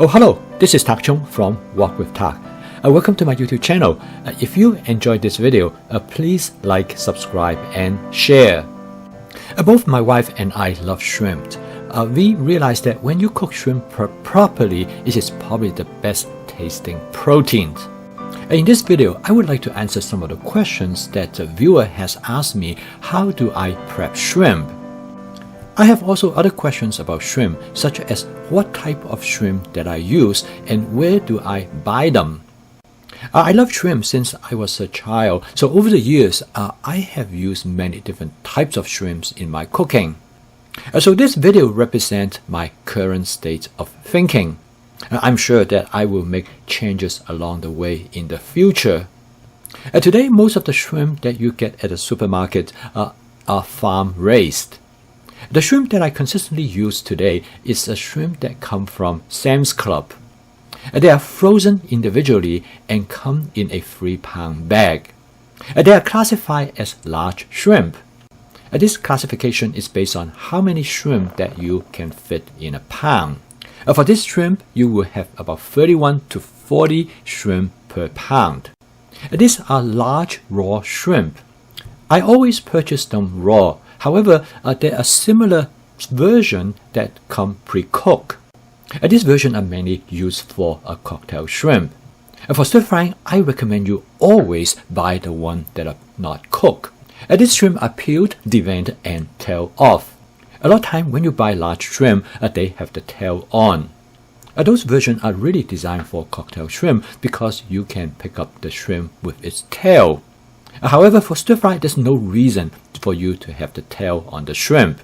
Oh, hello, this is Tak Chung from Walk with Tak. Welcome to my YouTube channel. If you enjoyed this video, please like, subscribe, and share. Both my wife and I love shrimp. We realized that when you cook shrimp properly, it is probably the best tasting protein. In this video, I would like to answer some of the questions that a viewer has asked me. How do I prep shrimp? I have also other questions about shrimp, such as what type of shrimp that I use and where do I buy them. I love shrimp since I was a child, so over the years, I have used many different types of shrimps in my cooking. So this video represents my current state of thinking. I'm sure that I will make changes along the way in the future. Today, most of the shrimp that you get at the supermarket are farm raised. The shrimp that I consistently use today is a shrimp that come from Sam's Club. They are frozen individually and come in a 3-pound bag. They are classified as large shrimp. This classification is based on how many shrimp that you can fit in a pound. For this shrimp, you will have about 31 to 40 shrimp per pound. These are large raw shrimp. I always purchase them raw. However, there are similar versions that come pre-cooked. These versions are mainly used for a cocktail shrimp. For stir frying, I recommend you always buy the one that are not cooked. These shrimp are peeled, deveined, and tailed off. A lot of time when you buy large shrimp, they have the tail on. Those versions are really designed for cocktail shrimp because you can pick up the shrimp with its tail. However, for stir fry, there's no reason for you to have the tail on the shrimp.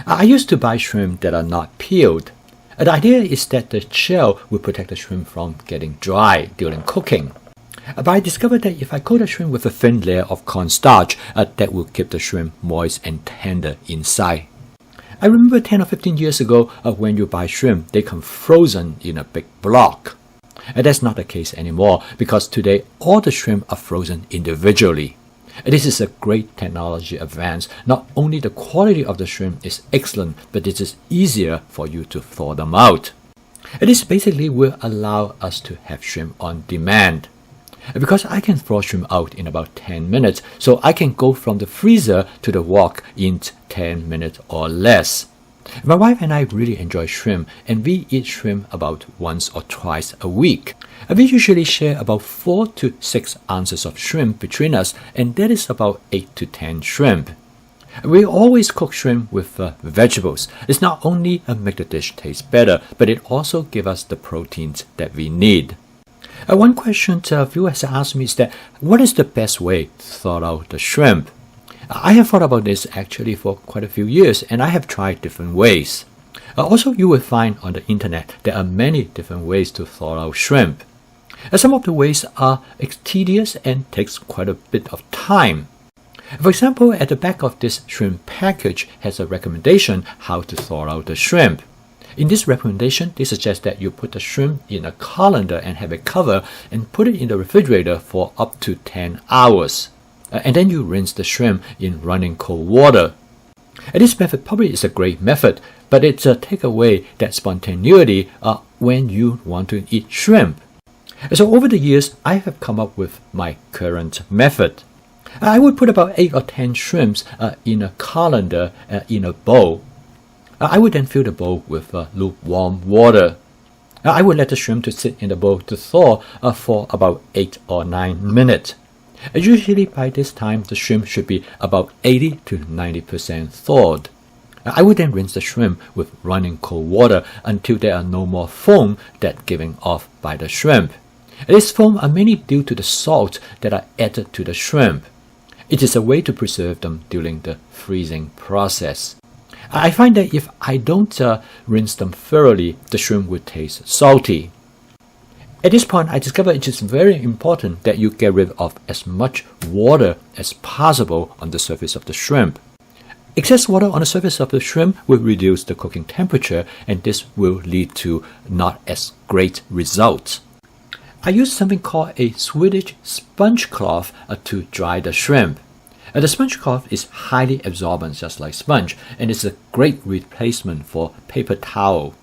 I used to buy shrimp that are not peeled. The idea is that the shell will protect the shrimp from getting dry during cooking. But I discovered that if I coat the shrimp with a thin layer of cornstarch, that will keep the shrimp moist and tender inside. I remember 10 or 15 years ago, when you buy shrimp, they come frozen in a big block. That's not the case anymore because today all the shrimp are frozen individually. This is a great technology advance. Not only the quality of the shrimp is excellent, but it is easier for you to thaw them out. This basically will allow us to have shrimp on demand. Because I can thaw shrimp out in about 10 minutes, so I can go from the freezer to the wok in 10 minutes or less. My wife and I really enjoy shrimp, and we eat shrimp about once or twice a week. We usually share about 4 to 6 ounces of shrimp between us, and that is about 8 to 10 shrimp. We always cook shrimp with vegetables. It's not only make the dish taste better, but it also gives us the proteins that we need. One question a viewer has asked me is that what is the best way to thaw out the shrimp? I have thought about this actually for quite a few years, and I have tried different ways. Also, you will find on the internet there are many different ways to thaw out shrimp. Some of the ways are tedious and takes quite a bit of time. For example, at the back of this shrimp package has a recommendation how to thaw out the shrimp. In this recommendation, they suggest that you put the shrimp in a colander and have it covered and put it in the refrigerator for up to 10 hours. And then you rinse the shrimp in running cold water. This method probably is a great method, but it takes away that spontaneity when you want to eat shrimp. So over the years, I have come up with my current method. I would put about 8 or 10 shrimps in a colander in a bowl. I would then fill the bowl with lukewarm water. I would let the shrimp to sit in the bowl to thaw for about 8 or 9 minutes. Usually by this time, the shrimp should be about 80 to 90% thawed. I would then rinse the shrimp with running cold water until there are no more foam that giving off by the shrimp. This foam are mainly due to the salt that are added to the shrimp. It is a way to preserve them during the freezing process. I find that if I don't rinse them thoroughly, the shrimp will taste salty. At this point, I discovered it is very important that you get rid of as much water as possible on the surface of the shrimp. Excess water on the surface of the shrimp will reduce the cooking temperature, and this will lead to not as great results. I use something called a Swedish sponge cloth to dry the shrimp. The sponge cloth is highly absorbent, just like sponge, and it's a great replacement for paper towels.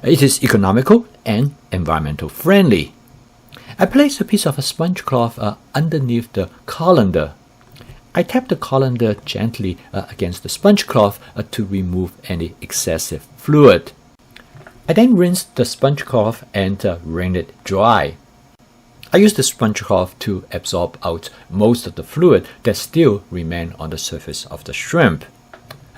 It is economical and environmental friendly. I place a piece of a sponge cloth underneath the colander. I tap the colander gently against the sponge cloth to remove any excessive fluid. I then rinse the sponge cloth and wring it dry. I use the sponge cloth to absorb out most of the fluid that still remain on the surface of the shrimp.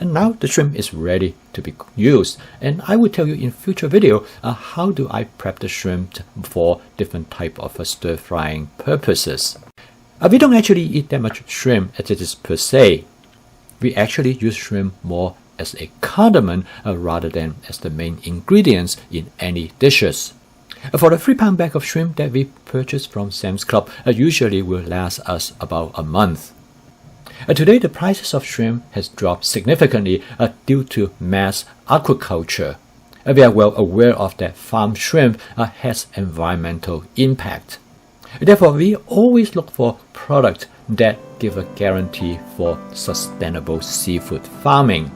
And now the shrimp is ready to be used, and I will tell you in future video how do I prep the shrimp for different type of stir frying purposes. We don't actually eat that much shrimp as it is per se. We actually use shrimp more as a condiment rather than as the main ingredients in any dishes. For the 3-pound bag of shrimp that we purchase from Sam's Club usually will last us about a month. Today the prices of shrimp has dropped significantly due to mass aquaculture. We are well aware of that farm shrimp has environmental impact. Therefore, we always look for products that give a guarantee for sustainable seafood farming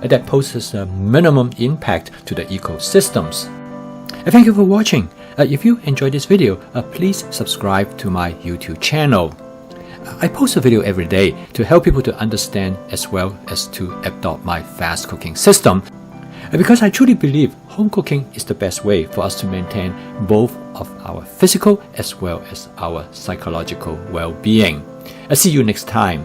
that poses a minimum impact to the ecosystems. Thank you for watching. If you enjoyed this video, please subscribe to my YouTube channel. I post a video every day to help people to understand as well as to adopt my fast cooking system, because I truly believe home cooking is the best way for us to maintain both of our physical as well as our psychological well-being. I'll see you next time.